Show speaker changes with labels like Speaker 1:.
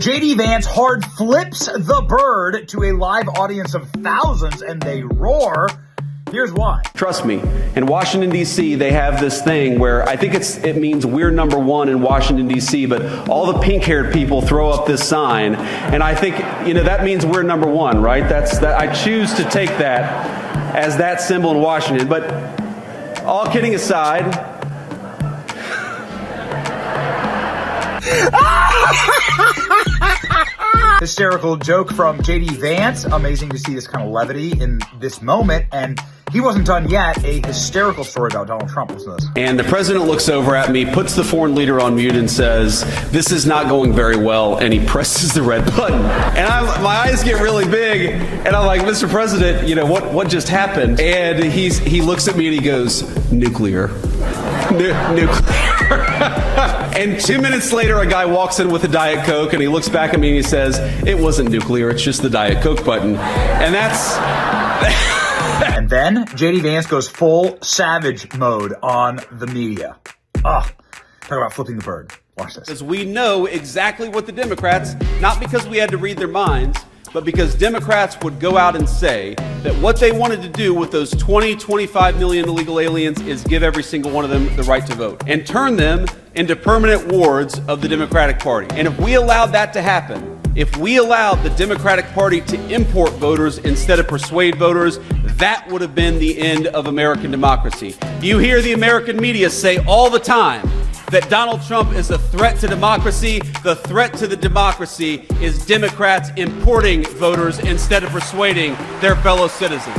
Speaker 1: JD Vance hard flips the bird to a live audience of thousands and they roar. Here's why.
Speaker 2: Trust me, in Washington, D.C., they have this thing where I think it means we're number one in Washington, D.C., but all the pink-haired people throw up this sign, and I think, that means we're number one, right? I choose to take that as that symbol in Washington. But all kidding aside,
Speaker 1: hysterical joke from JD Vance. Amazing to see this kind of levity in this moment. And he wasn't done yet. A hysterical story about Donald Trump. Listen to this.
Speaker 2: and the president looks over at me, puts the foreign leader on mute and says, "This is not going very well," and he presses the red button. And my eyes get really big, and I'm like, "Mr. President, what just happened?" And he looks at me and he goes, "Nuclear." Nuclear. And 2 minutes later, a guy walks in with a Diet Coke, and he looks back at me and he says, "It wasn't nuclear, it's just the Diet Coke button." And that's...
Speaker 1: And then JD Vance goes full savage mode on the media. Talk about flipping the bird. Watch this.
Speaker 2: Because we know exactly what the Democrats, not because we had to read their minds, but because Democrats would go out and say that what they wanted to do with those 25 million illegal aliens is give every single one of them the right to vote and turn them into permanent wards of the Democratic Party. And if we allowed that to happen, if we allowed the Democratic Party to import voters instead of persuade voters, that would have been the end of American democracy. You hear the American media say all the time that Donald Trump is a threat to democracy. The threat to the democracy is Democrats importing voters instead of persuading their fellow citizens.